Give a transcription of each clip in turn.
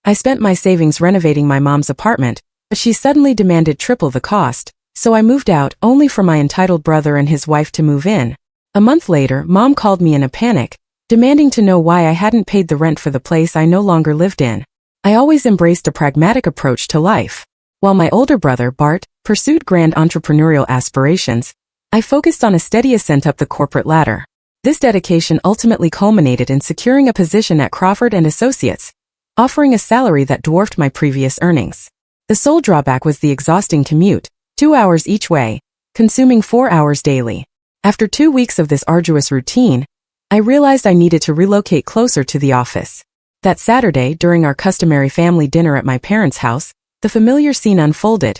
I spent my savings renovating my mom's apartment, but she suddenly demanded triple the cost, so I moved out only for my entitled brother and his wife to move in. A month later, Mom called me in a panic, demanding to know why I hadn't paid the rent for the place I no longer lived in. I always embraced a pragmatic approach to life. While my older brother, Bart, pursued grand entrepreneurial aspirations, I focused on a steady ascent up the corporate ladder. This dedication ultimately culminated in securing a position at Crawford & Associates, offering a salary that dwarfed my previous earnings. The sole drawback was the exhausting commute, 2 hours each way, consuming 4 hours daily. After 2 weeks of this arduous routine, I realized I needed to relocate closer to the office. That Saturday, during our customary family dinner at my parents' house, the familiar scene unfolded.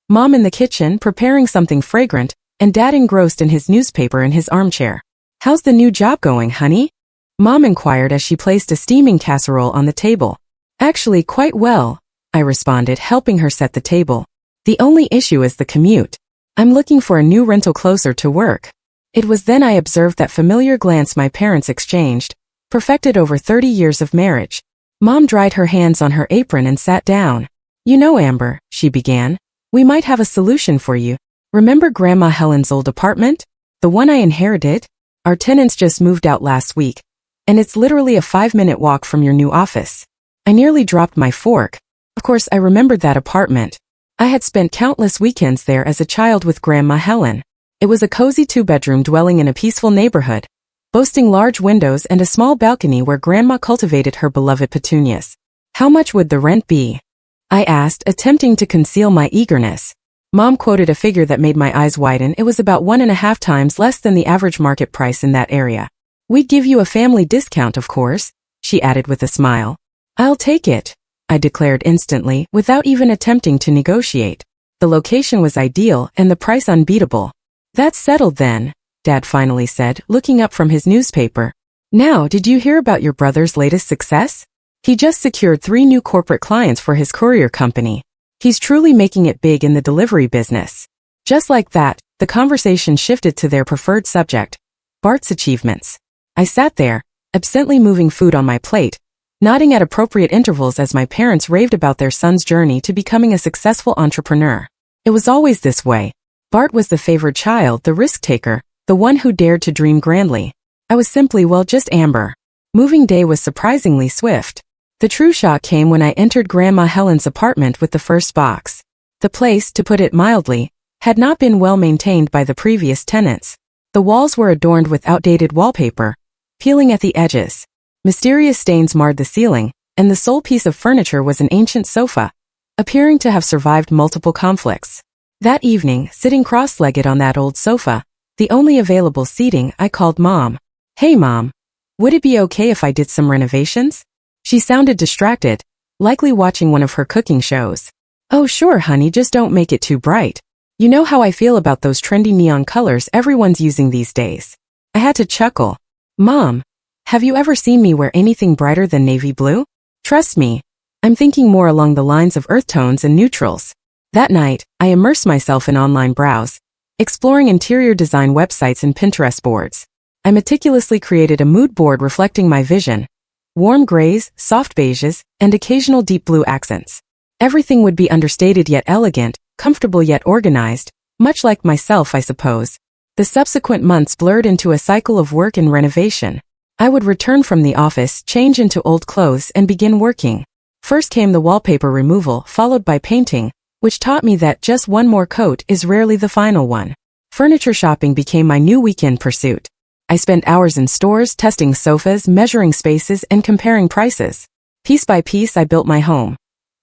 Mom in the kitchen preparing something fragrant, and Dad engrossed in his newspaper in his armchair. "How's the new job going, honey?" Mom inquired as she placed a steaming casserole on the table. "Actually, quite well," I responded, helping her set the table. "The only issue is the commute. I'm looking for a new rental closer to work." It was then I observed that familiar glance my parents exchanged, perfected over 30 years of marriage. Mom dried her hands on her apron and sat down. "You know, Amber," she began, "we might have a solution for you. Remember Grandma Helen's old apartment? The one I inherited? Our tenants just moved out last week, and it's literally a 5-minute walk from your new office." I nearly dropped my fork. Of course, I remembered that apartment. I had spent countless weekends there as a child with Grandma Helen. It was a cozy 2-bedroom dwelling in a peaceful neighborhood, boasting large windows and a small balcony where Grandma cultivated her beloved petunias. "How much would the rent be?" I asked, attempting to conceal my eagerness. Mom quoted a figure that made my eyes widen. It was about 1.5 times less than the average market price in that area. "We'd give you a family discount, of course," she added with a smile. "I'll take it," I declared instantly, without even attempting to negotiate. The location was ideal and the price unbeatable. "That's settled then," Dad finally said, looking up from his newspaper. "Now, did you hear about your brother's latest success? He just secured 3 new corporate clients for his courier company. He's truly making it big in the delivery business." Just like that, the conversation shifted to their preferred subject, Bart's achievements. I sat there, absently moving food on my plate, nodding at appropriate intervals as my parents raved about their son's journey to becoming a successful entrepreneur. It was always this way. Bart was the favored child, the risk-taker, the one who dared to dream grandly. I was simply, well, just Amber. Moving day was surprisingly swift. The true shock came when I entered Grandma Helen's apartment with the first box. The place, to put it mildly, had not been well maintained by the previous tenants. The walls were adorned with outdated wallpaper, peeling at the edges. Mysterious stains marred the ceiling, and the sole piece of furniture was an ancient sofa, appearing to have survived multiple conflicts. That evening, sitting cross-legged on that old sofa, the only available seating, I called Mom. "Hey Mom, would it be okay if I did some renovations?" She sounded distracted, likely watching one of her cooking shows. "Oh sure honey, just don't make it too bright. You know how I feel about those trendy neon colors everyone's using these days." I had to chuckle. "Mom, have you ever seen me wear anything brighter than navy blue? Trust me, I'm thinking more along the lines of earth tones and neutrals." That night, I immersed myself in online browse, exploring interior design websites and Pinterest boards. I meticulously created a mood board reflecting my vision: warm grays, soft beiges, and occasional deep blue accents. Everything would be understated yet elegant, comfortable yet organized, much like myself, I suppose. The subsequent months blurred into a cycle of work and renovation. I would return from the office, change into old clothes, and begin working. First came the wallpaper removal, followed by painting, which taught me that just one more coat is rarely the final one. Furniture shopping became my new weekend pursuit. I spent hours in stores testing sofas, measuring spaces, and comparing prices. Piece by piece, I built my home.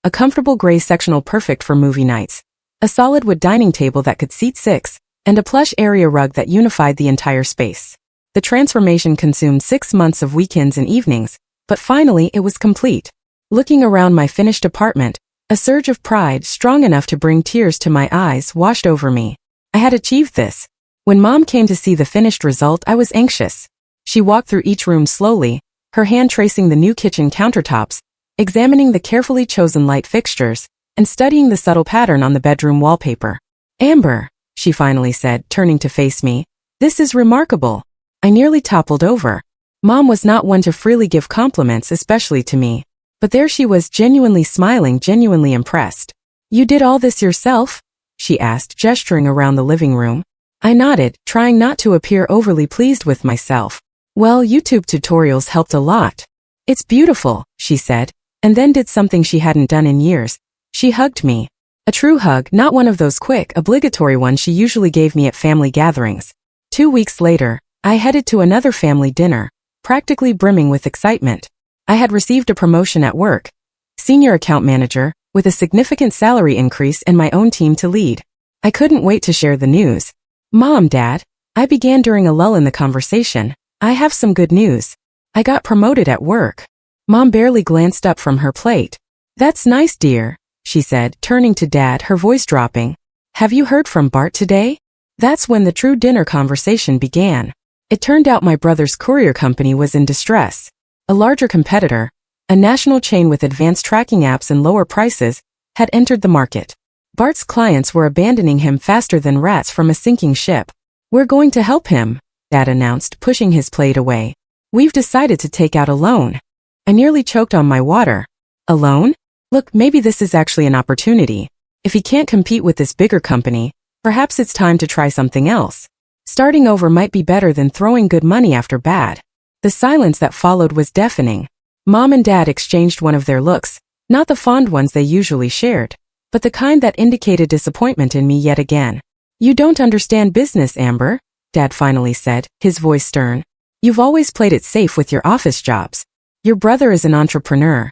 A comfortable gray sectional perfect for movie nights, a solid wood dining table that could seat 6, and a plush area rug that unified the entire space. The transformation consumed 6 months of weekends and evenings, but finally it was complete. Looking around my finished apartment, a surge of pride, strong enough to bring tears to my eyes, washed over me. I had achieved this. When Mom came to see the finished result, I was anxious. She walked through each room slowly, her hand tracing the new kitchen countertops, examining the carefully chosen light fixtures, and studying the subtle pattern on the bedroom wallpaper. "Amber," she finally said, turning to face me, "this is remarkable." I nearly toppled over. Mom was not one to freely give compliments, especially to me. But there she was, genuinely smiling, genuinely impressed. "You did all this yourself?" she asked, gesturing around the living room. I nodded, trying not to appear overly pleased with myself. "Well, YouTube tutorials helped a lot." "It's beautiful," she said, and then did something she hadn't done in years. She hugged me. A true hug, not one of those quick, obligatory ones she usually gave me at family gatherings. 2 weeks later, I headed to another family dinner, practically brimming with excitement. I had received a promotion at work, senior account manager, with a significant salary increase and my own team to lead. I couldn't wait to share the news. "Mom, Dad," I began during a lull in the conversation, "I have some good news. I got promoted at work." Mom barely glanced up from her plate. "That's nice, dear," she said, turning to Dad, her voice dropping. "Have you heard from Bart today?" That's when the true dinner conversation began. It turned out my brother's courier company was in distress. A larger competitor, a national chain with advanced tracking apps and lower prices, had entered the market. Bart's clients were abandoning him faster than rats from a sinking ship. "We're going to help him," Dad announced, pushing his plate away. "We've decided to take out a loan." I nearly choked on my water. "A loan? Look, maybe this is actually an opportunity. If he can't compete with this bigger company, perhaps it's time to try something else. Starting over might be better than throwing good money after bad." The silence that followed was deafening. Mom and Dad exchanged one of their looks, not the fond ones they usually shared, but the kind that indicated disappointment in me yet again. "You don't understand business, Amber," Dad finally said, his voice stern. "You've always played it safe with your office jobs. Your brother is an entrepreneur.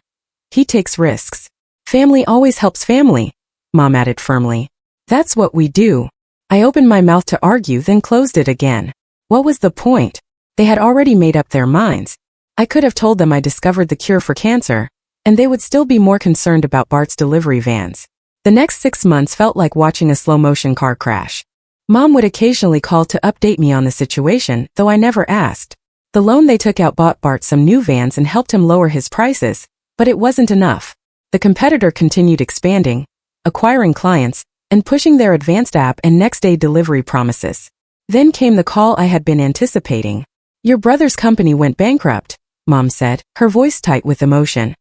He takes risks. Family always helps family," Mom added firmly. "That's what we do." I opened my mouth to argue, then closed it again. What was the point? They had already made up their minds. I could have told them I discovered the cure for cancer, and they would still be more concerned about Bart's delivery vans. The next 6 months felt like watching a slow-motion car crash. Mom would occasionally call to update me on the situation, though I never asked. The loan they took out bought Bart some new vans and helped him lower his prices, but it wasn't enough. The competitor continued expanding, acquiring clients, and pushing their advanced app and next-day delivery promises. Then came the call I had been anticipating. "Your brother's company went bankrupt," Mom said, her voice tight with emotion.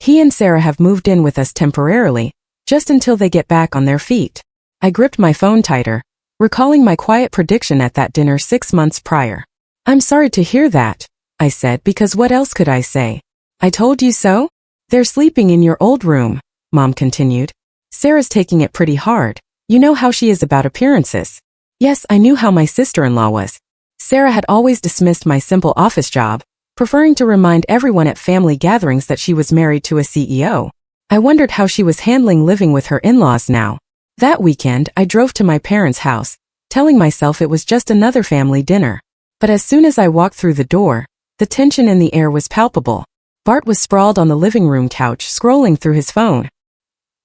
"He and Sarah have moved in with us temporarily, just until they get back on their feet." I gripped my phone tighter, recalling my quiet prediction at that dinner 6 months prior. "I'm sorry to hear that," I said, because what else could I say? "I told you so?" "They're sleeping in your old room," Mom continued. "Sarah's taking it pretty hard. You know how she is about appearances." Yes, I knew how my sister-in-law was. Sarah had always dismissed my simple office job, preferring to remind everyone at family gatherings that she was married to a CEO. I wondered how she was handling living with her in-laws now. That weekend, I drove to my parents' house, telling myself it was just another family dinner. But as soon as I walked through the door, the tension in the air was palpable. Bart was sprawled on the living room couch, scrolling through his phone.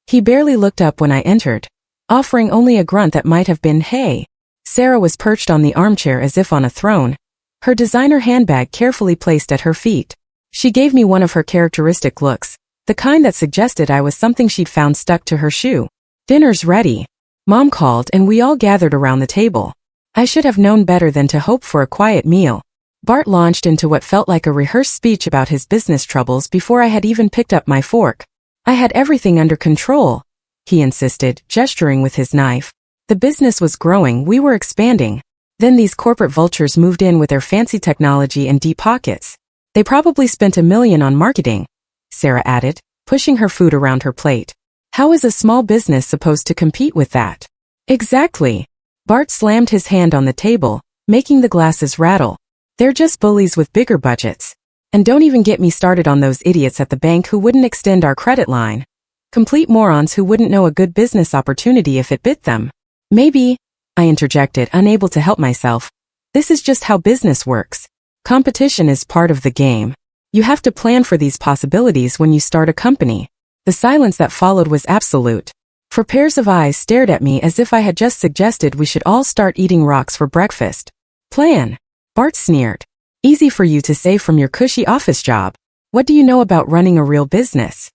He barely looked up when I entered, offering only a grunt that might have been, "Hey." Sarah was perched on the armchair as if on a throne, her designer handbag carefully placed at her feet. She gave me one of her characteristic looks, the kind that suggested I was something she'd found stuck to her shoe. "Dinner's ready," Mom called, and we all gathered around the table. I should have known better than to hope for a quiet meal. Bart launched into what felt like a rehearsed speech about his business troubles before I had even picked up my fork. "I had everything under control," he insisted, gesturing with his knife. "The business was growing, we were expanding. Then these corporate vultures moved in with their fancy technology and deep pockets. They probably spent $1 million on marketing," Sarah added, pushing her food around her plate. "How is a small business supposed to compete with that?" "Exactly." Bart slammed his hand on the table, making the glasses rattle. "They're just bullies with bigger budgets. And don't even get me started on those idiots at the bank who wouldn't extend our credit line. Complete morons who wouldn't know a good business opportunity if it bit them." "Maybe," I interjected, unable to help myself. "This is just how business works. Competition is part of the game. You have to plan for these possibilities when you start a company." The silence that followed was absolute. For pairs of eyes stared at me as if I had just suggested we should all start eating rocks for breakfast. "Plan?" Bart sneered. "Easy for you to say from your cushy office job. What do you know about running a real business?"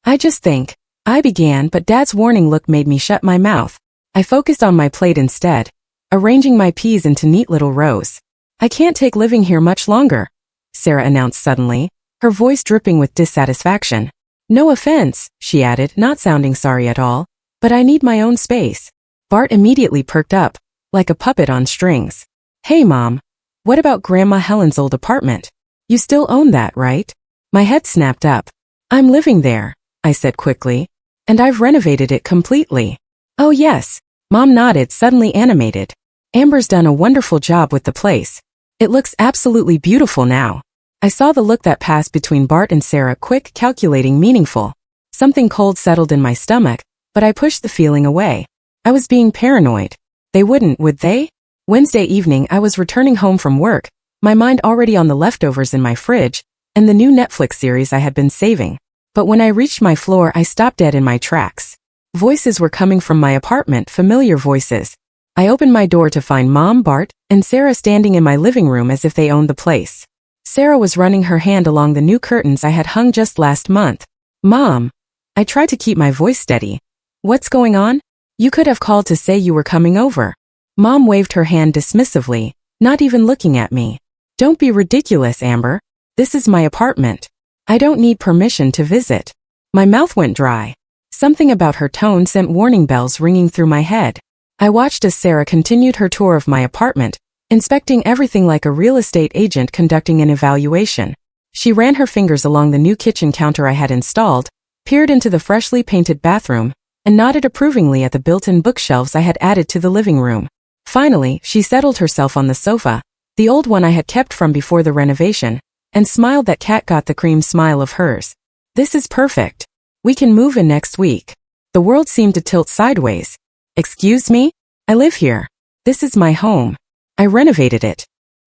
"I just think," I began, but Dad's warning look made me shut my mouth. I focused on my plate instead, arranging my peas into neat little rows. "I can't take living here much longer," Sarah announced suddenly, her voice dripping with dissatisfaction. No offense, she added, not sounding sorry at all, but I need my own space. Bart immediately perked up, like a puppet on strings. Hey Mom, what about Grandma Helen's old apartment? You still own that, right? My head snapped up. I'm living there, I said quickly, and I've renovated it completely. Oh yes, Mom nodded, suddenly animated. Amber's done a wonderful job with the place. It looks absolutely beautiful now. I saw the look that passed between Bart and Sarah, quick, calculating, meaningful. Something cold settled in my stomach, but I pushed the feeling away. I was being paranoid. They wouldn't, would they? Wednesday evening I was returning home from work, my mind already on the leftovers in my fridge, and the new Netflix series I had been saving. But when I reached my floor I stopped dead in my tracks. Voices were coming from my apartment, familiar voices. I opened my door to find Mom, Bart, and Sarah standing in my living room as if they owned the place. Sarah was running her hand along the new curtains I had hung just last month. Mom. I tried to keep my voice steady. What's going on? You could have called to say you were coming over. Mom waved her hand dismissively, not even looking at me. Don't be ridiculous, Amber. This is my apartment. I don't need permission to visit. My mouth went dry. Something about her tone sent warning bells ringing through my head. I watched as Sarah continued her tour of my apartment, inspecting everything like a real estate agent conducting an evaluation. She ran her fingers along the new kitchen counter I had installed, peered into the freshly painted bathroom, and nodded approvingly at the built-in bookshelves I had added to the living room. Finally, she settled herself on the sofa, the old one I had kept from before the renovation, and smiled that cat-got-the-cream smile of hers. This is perfect. We can move in next week. The world seemed to tilt sideways. Excuse me? I live here. This is my home. I renovated it.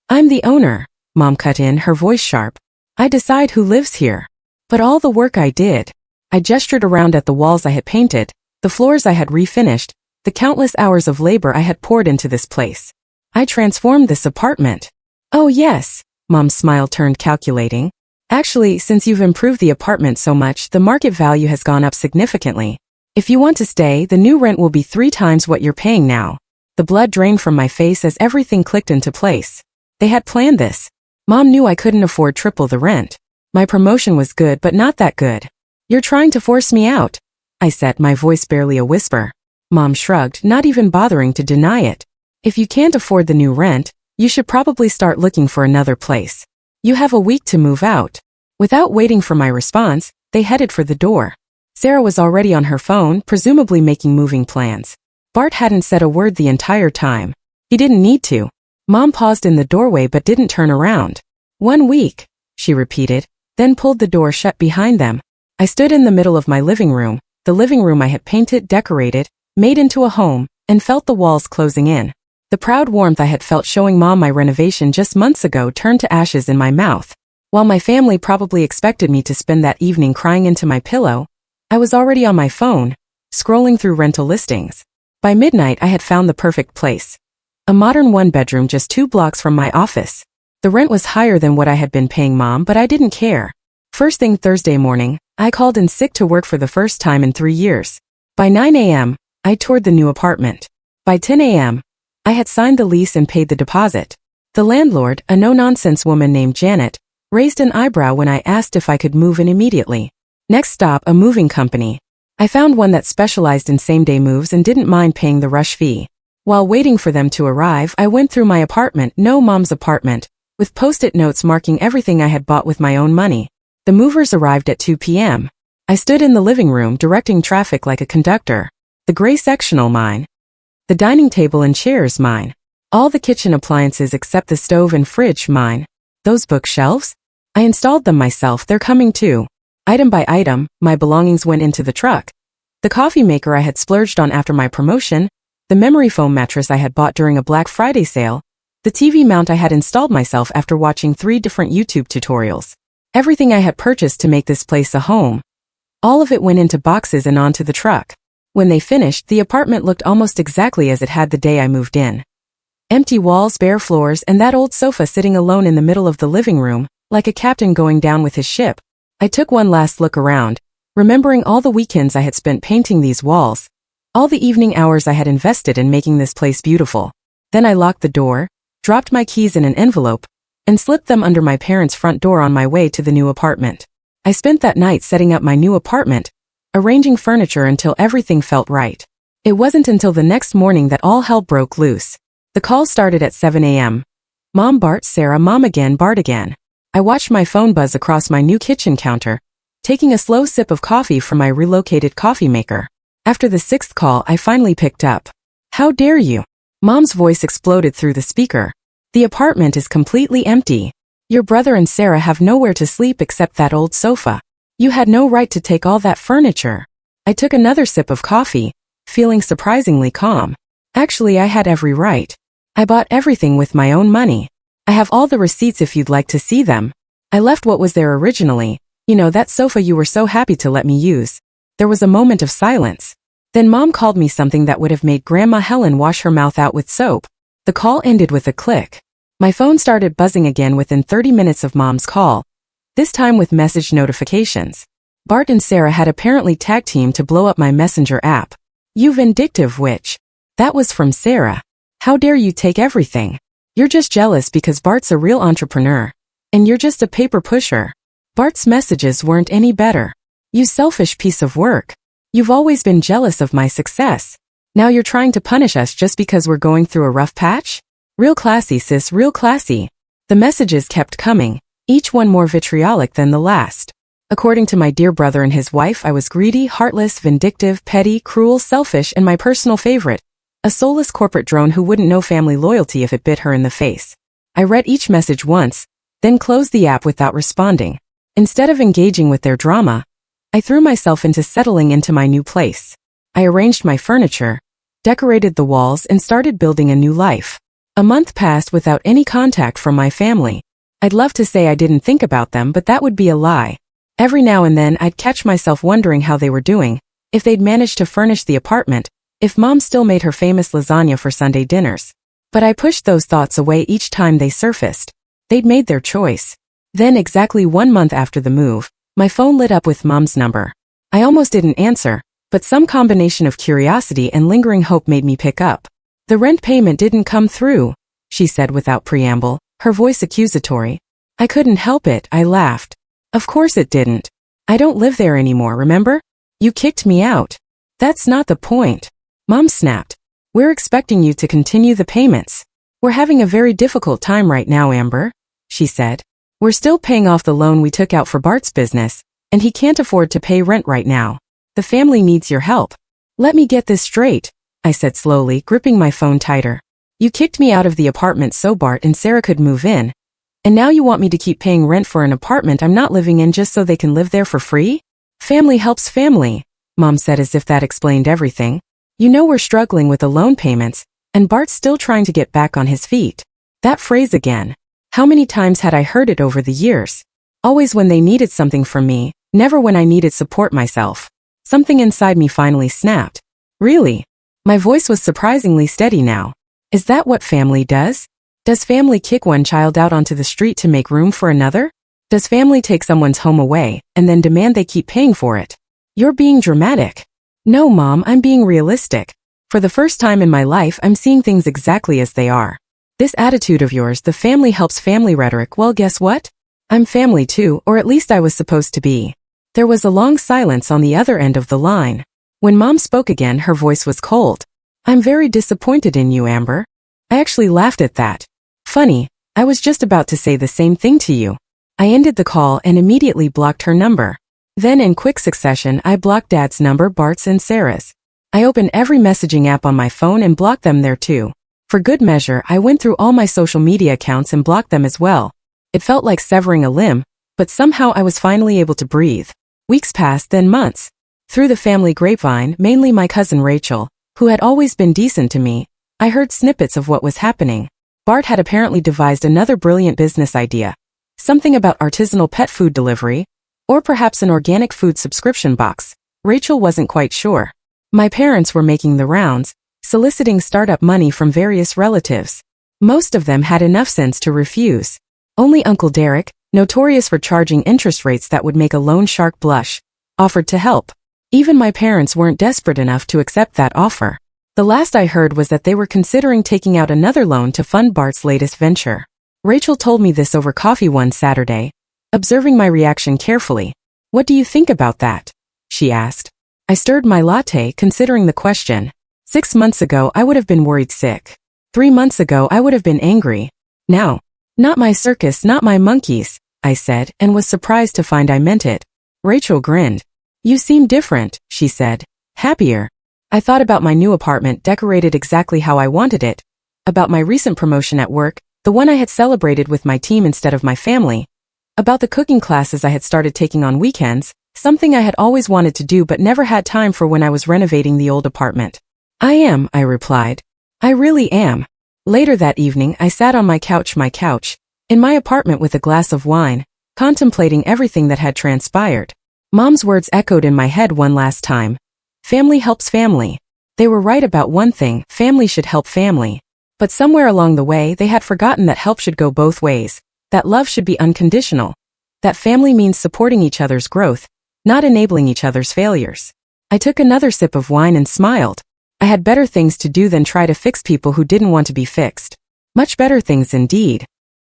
I'm the owner, Mom cut in, her voice sharp. I decide who lives here. But all the work I did. I gestured around at the walls I had painted, the floors I had refinished, the countless hours of labor I had poured into this place. I transformed this apartment. Oh yes, Mom's smile turned calculating. Actually, since you've improved the apartment so much, the market value has gone up significantly. If you want to stay, the new rent will be 3 times what you're paying now. The blood drained from my face as everything clicked into place. They had planned this. Mom knew I couldn't afford triple the rent. My promotion was good, but not that good. You're trying to force me out, I said, my voice barely a whisper. Mom shrugged, not even bothering to deny it. If you can't afford the new rent, you should probably start looking for another place. You have a week to move out. Without waiting for my response, they headed for the door. Sarah was already on her phone, presumably making moving plans. Bart hadn't said a word the entire time. He didn't need to. Mom paused in the doorway but didn't turn around. 1 week, she repeated, then pulled the door shut behind them. I stood in the middle of my living room, the living room I had painted, decorated, made into a home, and felt the walls closing in. The proud warmth I had felt showing Mom my renovation just months ago turned to ashes in my mouth. While my family probably expected me to spend that evening crying into my pillow, I was already on my phone, scrolling through rental listings. By midnight I had found the perfect place. A modern 1-bedroom just 2 blocks from my office. The rent was higher than what I had been paying Mom, but I didn't care. First thing Thursday morning, I called in sick to work for the first time in 3 years. By 9 a.m., I toured the new apartment. By 10 a.m., I had signed the lease and paid the deposit. The landlord, a no-nonsense woman named Janet, raised an eyebrow when I asked if I could move in immediately. Next stop, a moving company. I found one that specialized in same-day moves and didn't mind paying the rush fee. While waiting for them to arrive, I went through my apartment, no Mom's apartment, with post-it notes marking everything I had bought with my own money. The movers arrived at 2 p.m. I stood in the living room directing traffic like a conductor. The gray sectional mine. The dining table and chairs mine. All the kitchen appliances except the stove and fridge mine. Those bookshelves? I installed them myself, they're coming too. Item by item, my belongings went into the truck. The coffee maker I had splurged on after my promotion, the memory foam mattress I had bought during a Black Friday sale, the TV mount I had installed myself after watching 3 different YouTube tutorials. Everything I had purchased to make this place a home. All of it went into boxes and onto the truck. When they finished, the apartment looked almost exactly as it had the day I moved in. Empty walls, bare floors, and that old sofa sitting alone in the middle of the living room, like a captain going down with his ship. I took one last look around, remembering all the weekends I had spent painting these walls, all the evening hours I had invested in making this place beautiful. Then I locked the door, dropped my keys in an envelope, and slipped them under my parents' front door on my way to the new apartment. I spent that night setting up my new apartment, arranging furniture until everything felt right. It wasn't until the next morning that all hell broke loose. The call started at 7 a.m. Mom, Bart, Sarah, Mom again, Bart again. I watched my phone buzz across my new kitchen counter, taking a slow sip of coffee from my relocated coffee maker. After the sixth call, I finally picked up. How dare you? Mom's voice exploded through the speaker. The apartment is completely empty. Your brother and Sarah have nowhere to sleep except that old sofa. You had no right to take all that furniture. I took another sip of coffee, feeling surprisingly calm. Actually, I had every right. I bought everything with my own money. I have all the receipts if you'd like to see them. I left what was there originally, that sofa you were so happy to let me use. There was a moment of silence. Then Mom called me something that would have made Grandma Helen wash her mouth out with soap. The call ended with a click. My phone started buzzing again within 30 minutes of Mom's call, this time with message notifications. Bart and Sarah had apparently tag-teamed to blow up my Messenger app. You vindictive witch. That was from Sarah. How dare you take everything? You're just jealous because Bart's a real entrepreneur. And you're just a paper pusher. Bart's messages weren't any better. You selfish piece of work. You've always been jealous of my success. Now you're trying to punish us just because we're going through a rough patch? Real classy, sis, real classy. The messages kept coming, each one more vitriolic than the last. According to my dear brother and his wife, I was greedy, heartless, vindictive, petty, cruel, selfish, and my personal favorite, a soulless corporate drone who wouldn't know family loyalty if it bit her in the face. I read each message once, then closed the app without responding. Instead of engaging with their drama, I threw myself into settling into my new place. I arranged my furniture, decorated the walls, and started building a new life. A month passed without any contact from my family. I'd love to say I didn't think about them, but that would be a lie. Every now and then I'd catch myself wondering how they were doing, if they'd managed to furnish the apartment, if Mom still made her famous lasagna for Sunday dinners. But I pushed those thoughts away each time they surfaced. They'd made their choice. Then, exactly 1 month after the move, my phone lit up with Mom's number. I almost didn't answer, but some combination of curiosity and lingering hope made me pick up. The rent payment didn't come through, she said without preamble, her voice accusatory. I couldn't help it, I laughed. Of course it didn't. I don't live there anymore, remember? You kicked me out. That's not the point. Mom snapped. We're expecting you to continue the payments. We're having a very difficult time right now, Amber, she said. We're still paying off the loan we took out for Bart's business, and he can't afford to pay rent right now. The family needs your help. Let me get this straight, I said slowly, gripping my phone tighter. You kicked me out of the apartment so Bart and Sarah could move in, and now you want me to keep paying rent for an apartment I'm not living in just so they can live there for free? Family helps family, Mom said as if that explained everything. You know we're struggling with the loan payments, and Bart's still trying to get back on his feet. That phrase again. How many times had I heard it over the years? Always when they needed something from me, never when I needed support myself. Something inside me finally snapped. Really? My voice was surprisingly steady now. Is that what family does? Does family kick one child out onto the street to make room for another? Does family take someone's home away and then demand they keep paying for it? You're being dramatic. No, Mom, I'm being realistic. For the first time in my life, I'm seeing things exactly as they are. This attitude of yours, the family helps family rhetoric, well, guess what? I'm family too, or at least I was supposed to be. There was a long silence on the other end of the line. When Mom spoke again, her voice was cold. I'm very disappointed in you, Amber. I actually laughed at that. Funny, I was just about to say the same thing to you. I ended the call and immediately blocked her number. Then in quick succession, I blocked Dad's number, Bart's and Sarah's. I opened every messaging app on my phone and blocked them there too. For good measure, I went through all my social media accounts and blocked them as well. It felt like severing a limb, but somehow I was finally able to breathe. Weeks passed, then months. Through the family grapevine, mainly my cousin Rachel, who had always been decent to me, I heard snippets of what was happening. Bart had apparently devised another brilliant business idea. Something about artisanal pet food delivery, or perhaps an organic food subscription box. Rachel wasn't quite sure. My parents were making the rounds, soliciting startup money from various relatives. Most of them had enough sense to refuse. Only Uncle Derek, notorious for charging interest rates that would make a loan shark blush, offered to help. Even my parents weren't desperate enough to accept that offer. The last I heard was that they were considering taking out another loan to fund Bart's latest venture. Rachel told me this over coffee one Saturday, observing my reaction carefully. "What do you think about that?" she asked. I stirred my latte, considering the question. 6 months ago, I would have been worried sick. 3 months ago, I would have been angry. Now, "Not my circus, not my monkeys," I said, and was surprised to find I meant it. Rachel grinned. "You seem different," she said. "Happier." I thought about my new apartment decorated exactly how I wanted it, about my recent promotion at work, the one I had celebrated with my team instead of my family, about the cooking classes I had started taking on weekends, something I had always wanted to do but never had time for when I was renovating the old apartment. "I am," I replied. "I really am." Later that evening, I sat on my couch, in my apartment with a glass of wine, contemplating everything that had transpired. Mom's words echoed in my head one last time. Family helps family. They were right about one thing: family should help family. But somewhere along the way, they had forgotten that help should go both ways, that love should be unconditional, that family means supporting each other's growth, not enabling each other's failures. I took another sip of wine and smiled. I had better things to do than try to fix people who didn't want to be fixed. Much better things indeed.